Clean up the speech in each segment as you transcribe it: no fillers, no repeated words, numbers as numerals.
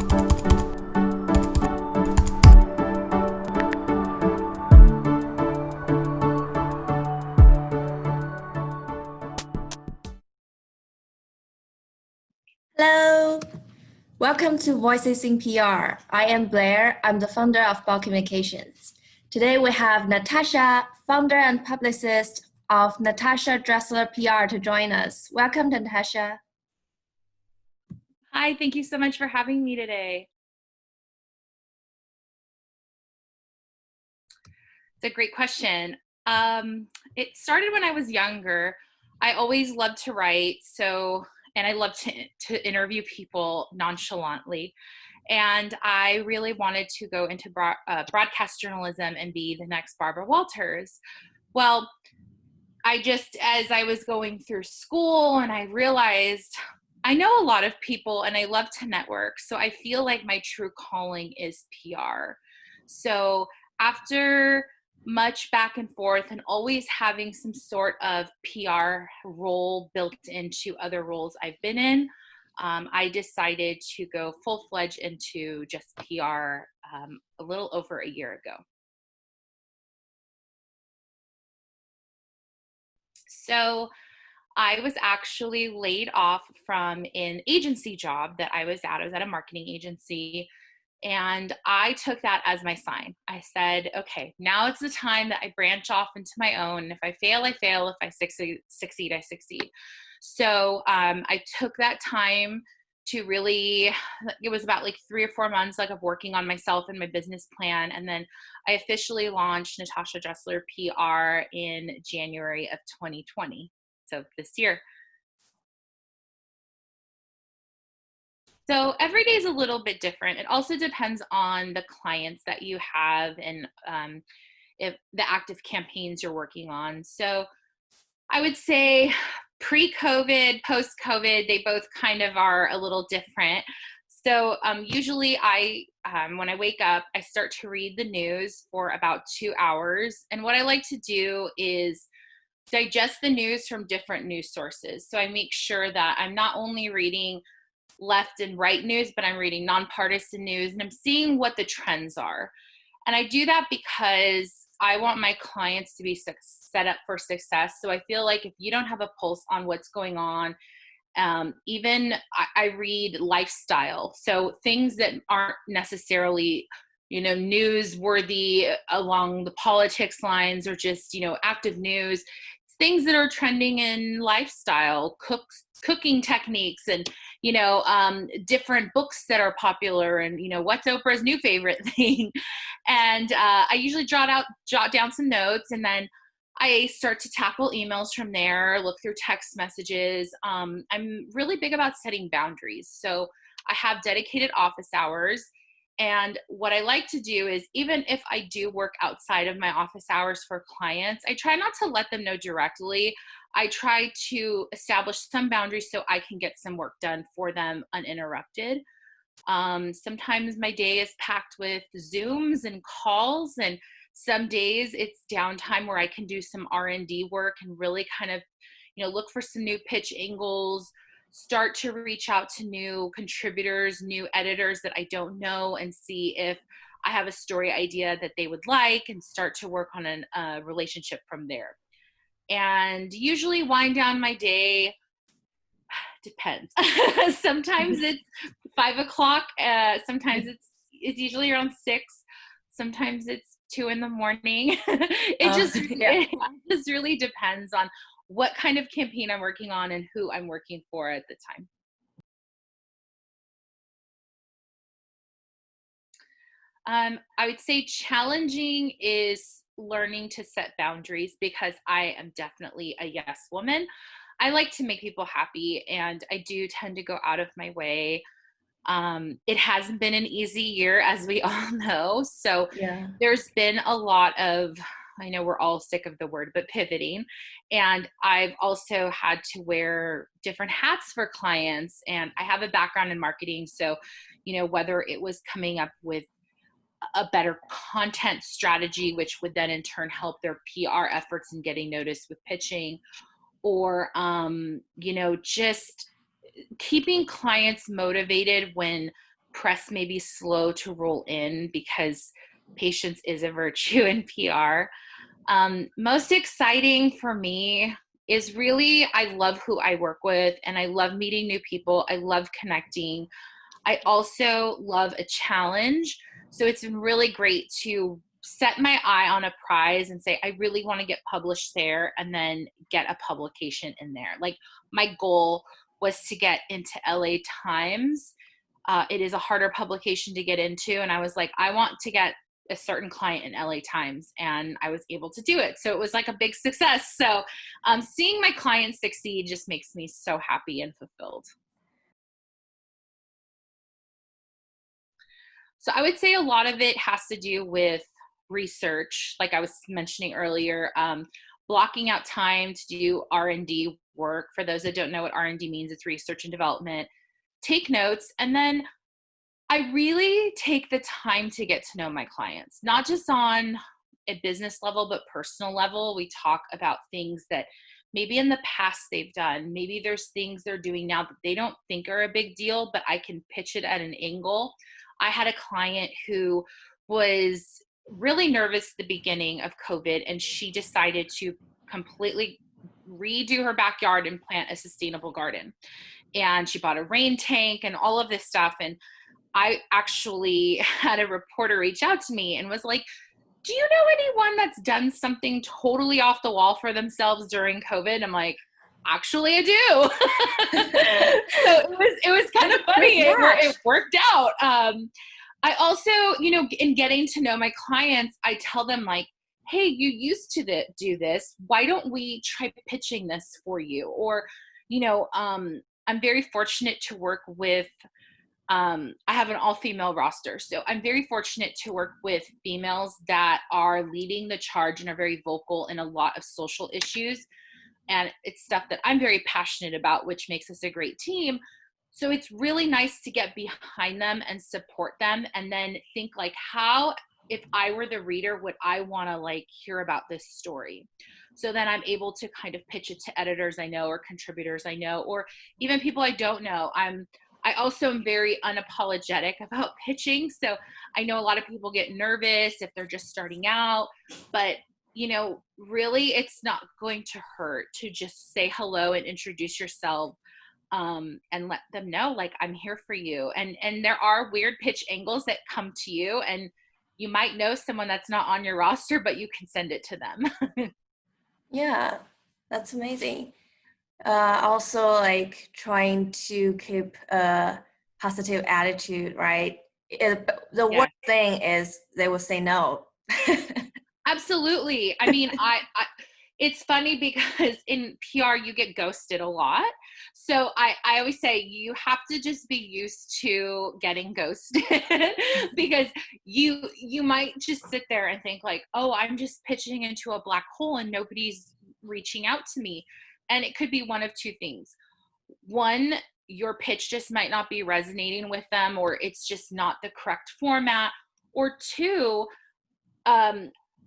Hello, welcome to Voices in PR. I am Blair. I'm the founder of Ball Communications. Today we have Natasha, founder and publicist of Natasha Dressler PR, to join us. Welcome, Natasha. Hi, thank you so much for having me today. It's a great question. It started when I was younger. I always loved to write, and I love to interview people nonchalantly. And I really wanted to go into broadcast journalism and be the next Barbara Walters. Well, as I was going through school, and I realized I know a lot of people and I love to network. So I feel like my true calling is PR. So after much back and forth and always having some sort of PR role built into other roles I've been in, I decided to go full-fledged into just PR a little over a year ago. So I was actually laid off from an agency job that I was at. I was at a marketing agency, and I took that as my sign. I said, okay, now it's the time that I branch off into my own. If I fail, I fail. If I succeed, I succeed. So I took that time to really, it was about like 3 or 4 months of working on myself and my business plan. And then I officially launched Natasha Dressler PR in January of 2020. So this year. So every day is a little bit different. It also depends on the clients that you have and if the active campaigns you're working on. So I would say pre-COVID, post-COVID, they both kind of are a little different. So usually when I wake up, I start to read the news for about 2 hours. And what I like to do is digest the news from different news sources. So I make sure that I'm not only reading left and right news, but I'm reading nonpartisan news and I'm seeing what the trends are. And I do that because I want my clients to be set up for success. So I feel like if you don't have a pulse on what's going on, I read lifestyle. So things that aren't necessarily, newsworthy along the politics lines or just, active news, things that are trending in lifestyle, cooking techniques and, different books that are popular and, what's Oprah's new favorite thing. And I usually jot down some notes, and then I start to tackle emails from there, look through text messages. I'm really big about setting boundaries. So I have dedicated office hours. And what I like to do is, even if I do work outside of my office hours for clients, I try not to let them know directly. I try to establish some boundaries so I can get some work done for them uninterrupted. Sometimes my day is packed with Zooms and calls, and some days it's downtime where I can do some R&D work and really kind of, look for some new pitch angles, start to reach out to new contributors, new editors that I don't know, and see if I have a story idea that they would like, and start to work on a relationship from there. And usually wind down my day, depends. Sometimes it's 5 o'clock. Sometimes it's usually around 6. Sometimes it's 2 in the morning. It just really depends on what kind of campaign I'm working on and who I'm working for at the time. I would say challenging is learning to set boundaries, because I am definitely a yes woman. I like to make people happy, and I do tend to go out of my way. It hasn't been an easy year, as we all know. So there's been a lot of, I know we're all sick of the word, but pivoting. And I've also had to wear different hats for clients. And I have a background in marketing. So, whether it was coming up with a better content strategy, which would then in turn help their PR efforts in getting noticed with pitching, or, just keeping clients motivated when press may be slow to roll in because patience is a virtue in PR. Most exciting for me is really, I love who I work with and I love meeting new people. I love connecting. I also love a challenge. So it's been really great to set my eye on a prize and say, I really want to get published there and then get a publication in there. Like my goal was to get into LA Times. It is a harder publication to get into. And I was like, I want to get a certain client in LA Times, and I was able to do it. So it was like a big success. So seeing my clients succeed just makes me so happy and fulfilled. So I would say a lot of it has to do with research, like I was mentioning earlier, blocking out time to do R&D work. For those that don't know what R&D means, it's research and development. Take notes, and then I really take the time to get to know my clients, not just on a business level, but personal level. We talk about things that maybe in the past they've done. Maybe there's things they're doing now that they don't think are a big deal, but I can pitch it at an angle. I had a client who was really nervous at the beginning of COVID, and she decided to completely redo her backyard and plant a sustainable garden. And she bought a rain tank and all of this stuff. And I actually had a reporter reach out to me and was like, do you know anyone that's done something totally off the wall for themselves during COVID? I'm like, actually I do. So it was kind of funny. It worked out. I also, in getting to know my clients, I tell them like, hey, you used to do this. Why don't we try pitching this for you? Or, I'm very fortunate to work with, I have an all-female roster. So I'm very fortunate to work with females that are leading the charge and are very vocal in a lot of social issues. And it's stuff that I'm very passionate about, which makes us a great team. So it's really nice to get behind them and support them, and then think like, how, if I were the reader, would I want to like hear about this story? So then I'm able to kind of pitch it to editors I know, or contributors I know, or even people I don't know. I also am very unapologetic about pitching. So I know a lot of people get nervous if they're just starting out, but really it's not going to hurt to just say hello and introduce yourself, and let them know like, I'm here for you. And there are weird pitch angles that come to you, and you might know someone that's not on your roster, but you can send it to them. Yeah, that's amazing. Also, like trying to keep a positive attitude, right? The Yeah. worst thing is they will say no. Absolutely. I mean, I it's funny because in PR you get ghosted a lot. So I always say you have to just be used to getting ghosted because you might just sit there and think like, oh, I'm just pitching into a black hole and nobody's reaching out to me. And it could be one of two things. One, your pitch just might not be resonating with them, or it's just not the correct format. Or two,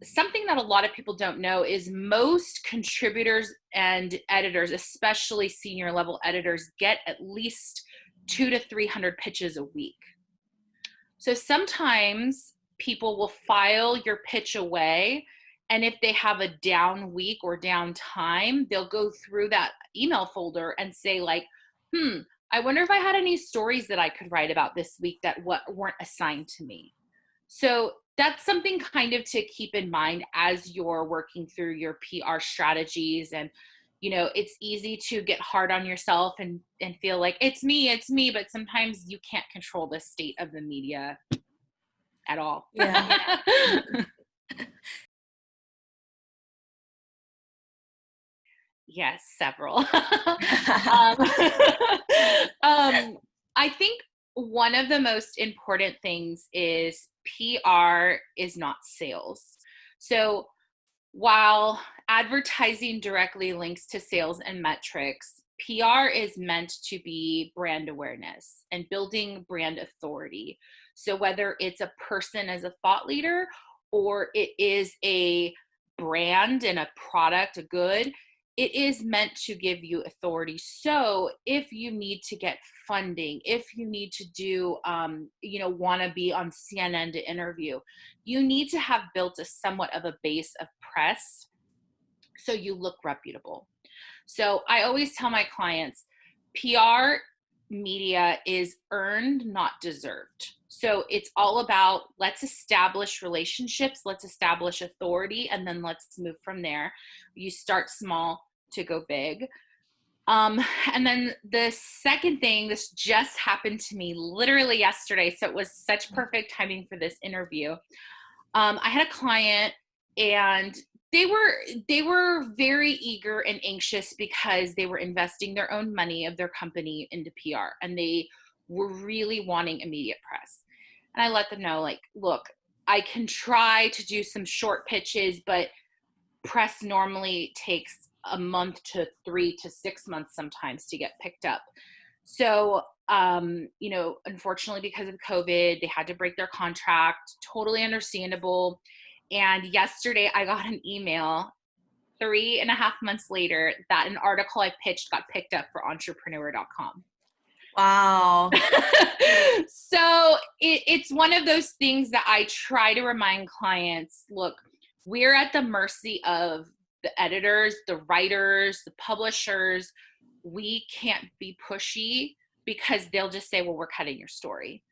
something that a lot of people don't know is most contributors and editors, especially senior level editors, get at least 200 to 300 pitches a week. So sometimes people will file your pitch away, and if they have a down week or down time, they'll go through that email folder and say like, I wonder if I had any stories that I could write about this week that weren't assigned to me. So that's something kind of to keep in mind as you're working through your PR strategies. And, it's easy to get hard on yourself and feel like it's me, but sometimes you can't control the state of the media at all. Yeah. Yes, several. I think one of the most important things is PR is not sales. So while advertising directly links to sales and metrics, PR is meant to be brand awareness and building brand authority. So whether it's a person as a thought leader, or it is a brand and a product, a good, it is meant to give you authority. So if you need to get funding, if you need to do, want to be on CNN to interview, you need to have built a somewhat of a base of press so you look reputable. So I always tell my clients, PR media is earned, not deserved. So it's all about, let's establish relationships, let's establish authority, and then let's move from there. You start small to go big. And then the second thing, this just happened to me literally yesterday, so it was such perfect timing for this interview. I had a client, and they were very eager and anxious because they were investing their own money of their company into PR, and they were really wanting immediate press. And I let them know, like, look, I can try to do some short pitches, but press normally takes a month to 3 to 6 months sometimes to get picked up. So, unfortunately, because of COVID, they had to break their contract. Totally understandable. And yesterday I got an email 3.5 months later that an article I pitched got picked up for entrepreneur.com. Wow. So it's one of those things that I try to remind clients, look, we're at the mercy of the editors, the writers, the publishers. We can't be pushy because they'll just say, well, we're cutting your story.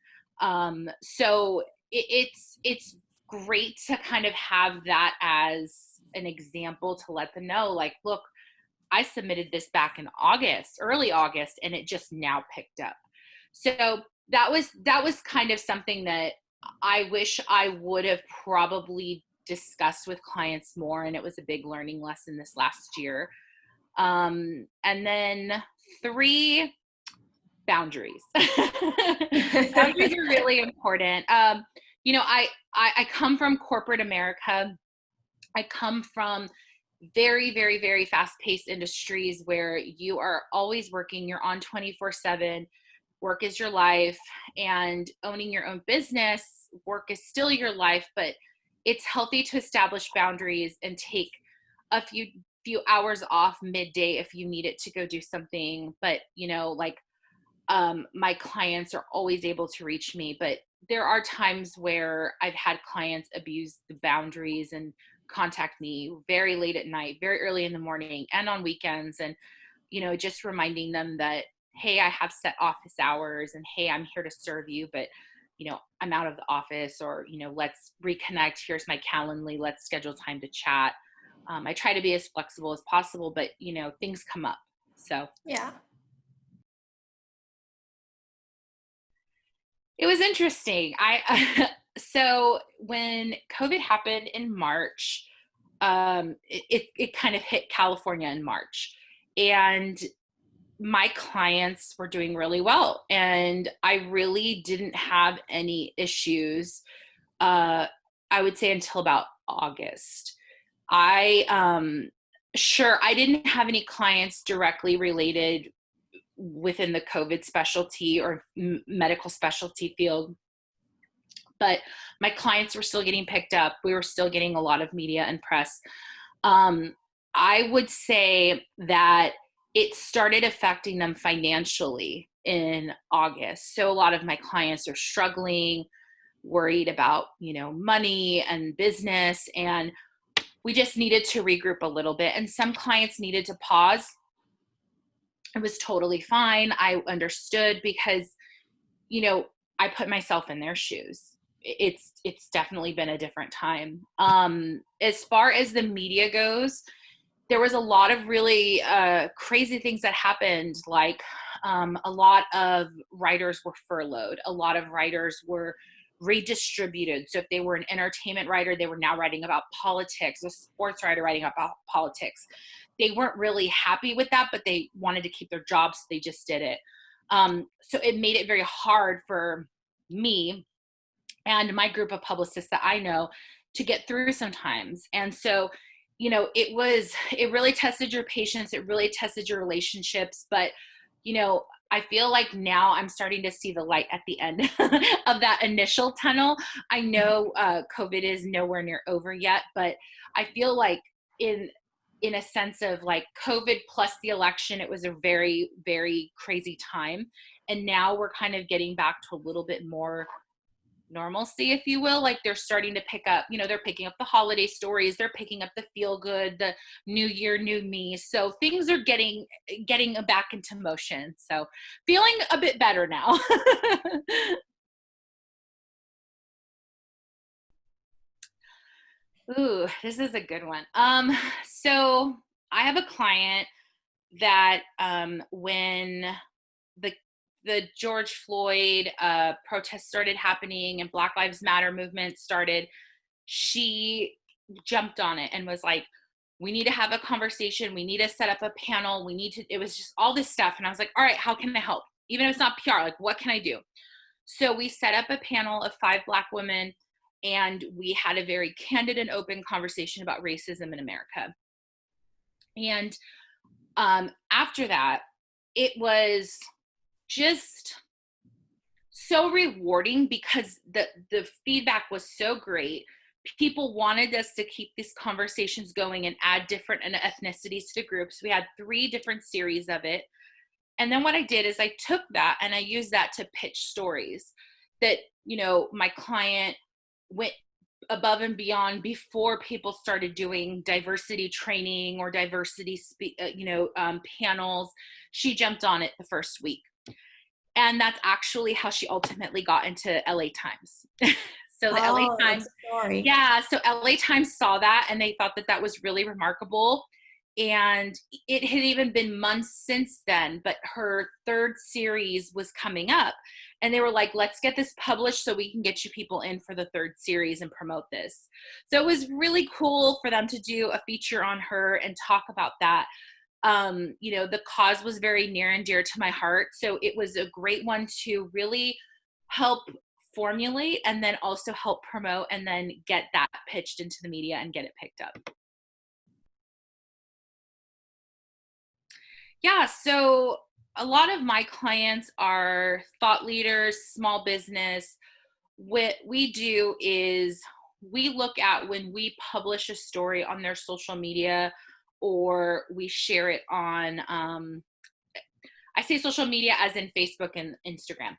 So it's great to kind of have that as an example to let them know, like, look, I submitted this back in August, early August, and it just now picked up. So that was kind of something that I wish I would have probably discussed with clients more, and it was a big learning lesson this last year. And then 3, boundaries. Boundaries are really important. I come from corporate America. I come from very, very, very fast-paced industries where you are always working. You're on 24/7. Work is your life, and owning your own business, work is still your life, but it's healthy to establish boundaries and take a few hours off midday if you need it to go do something. But, my clients are always able to reach me, but there are times where I've had clients abuse the boundaries and contact me very late at night, very early in the morning, and on weekends. And, just reminding them that, hey, I have set office hours, and hey, I'm here to serve you, but, I'm out of the office, or, let's reconnect. Here's my Calendly. Let's schedule time to chat. I try to be as flexible as possible, but, things come up. So, Yeah. It was interesting. So when COVID happened in March, it kind of hit California in March, and my clients were doing really well, and I really didn't have any issues. I would say until about August. I didn't have any clients directly related within the COVID specialty or medical specialty field, but my clients were still getting picked up. We were still getting a lot of media and press. I would say that it started affecting them financially in August. So a lot of my clients are struggling, worried about, money and business, and we just needed to regroup a little bit. And some clients needed to pause. It was totally fine. I understood because, I put myself in their shoes. It's definitely been a different time. As far as the media goes, there was a lot of really crazy things that happened. Like a lot of writers were furloughed. A lot of writers were redistributed. So if they were an entertainment writer, they were now writing about politics. A sports writer writing about politics. They weren't really happy with that, but they wanted to keep their jobs, so they just did it. So it made it very hard for me and my group of publicists that I know to get through sometimes. And so, it really tested your patience. It really tested your relationships. But, I feel like now I'm starting to see the light at the end of that initial tunnel. I know COVID is nowhere near over yet, but I feel like in a sense of like COVID plus the election, it was a very, very crazy time. And now we're kind of getting back to a little bit more normalcy, if you will. Like they're starting to pick up, they're picking up the holiday stories, they're picking up the feel good, the new year, new me. So things are getting back into motion. So feeling a bit better now. Ooh, this is a good one. So I have a client that when the George Floyd protests started happening and Black Lives Matter movement started, she jumped on it and was like, we need to have a conversation. We need to set up a panel. It was just all this stuff. And I was like, all right, how can I help? Even if it's not PR, like what can I do? So we set up a panel of 5 Black women, and we had a very candid and open conversation about racism in America. And after that, it was just so rewarding because the feedback was so great. People wanted us to keep these conversations going and add different ethnicities to the groups. We had 3 different series of it. And then what I did is I took that and I used that to pitch stories that, my client went above and beyond before people started doing diversity training or diversity, panels. She jumped on it the first week. And that's actually how she ultimately got into LA Times. So the LA Times, so LA Times saw that and they thought that that was really remarkable. And it had even been months since then, but her 3rd series was coming up and they were like, let's get this published so we can get you people in for the 3rd series and promote this. So it was really cool for them to do a feature on her and talk about that. The cause was very near and dear to my heart. So it was a great one to really help formulate and then also help promote and then get that pitched into the media and get it picked up. Yeah, so a lot of my clients are thought leaders, small business. What we do is we look at when we publish a story on their social media or we share it on, I say social media as in Facebook and Instagram.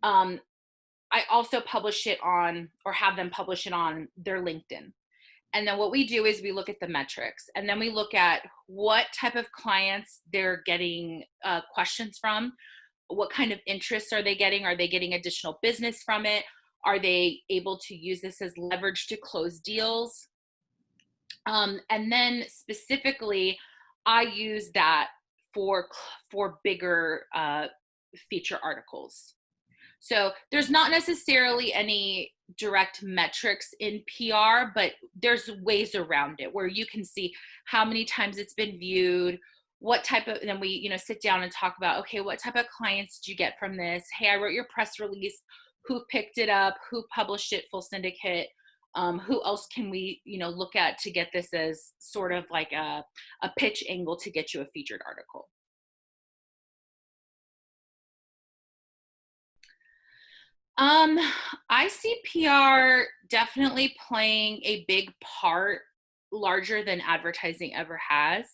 I also publish it on or have them publish it on their LinkedIn. And then what we do is we look at the metrics and then we look at what type of clients they're getting questions from. What kind of interests are they getting? Are they getting additional business from it? Are they able to use this as leverage to close deals? And then specifically, I use that for bigger feature articles. So there's not necessarily any direct metrics in PR, but there's ways around it where you can see how many times it's been viewed, what type of, and then we, sit down and talk about, okay, what type of clients did you get from this? Hey, I wrote your press release. Who picked it up? Who published it? Full syndicate. Who else can we, look at to get this as sort of like a pitch angle to get you a featured article? I see PR definitely playing a big part, larger than advertising ever has,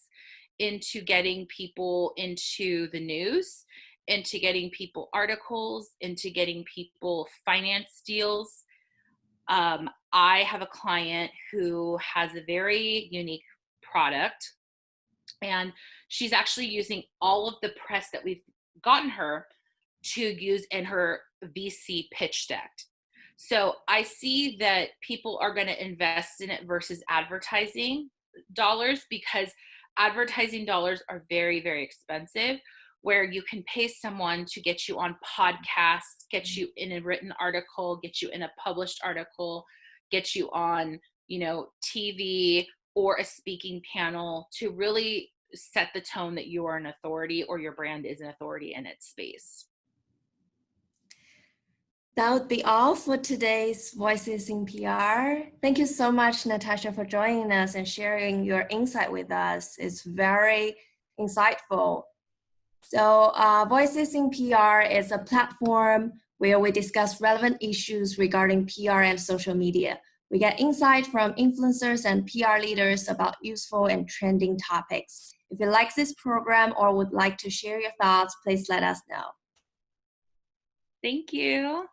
into getting people into the news, into getting people articles, into getting people finance deals. I have a client who has a very unique product, and she's actually using all of the press that we've gotten her to use in her VC pitch deck. So I see that people are going to invest in it versus advertising dollars, because advertising dollars are very, very expensive, where you can pay someone to get you on podcasts, get you in a written article, get you in a published article, get you on, TV or a speaking panel to really set the tone that you are an authority or your brand is an authority in its space. That would be all for today's Voices in PR. Thank you so much, Natasha, for joining us and sharing your insight with us. It's very insightful. So Voices in PR is a platform where we discuss relevant issues regarding PR and social media. We get insight from influencers and PR leaders about useful and trending topics. If you like this program or would like to share your thoughts, please let us know. Thank you.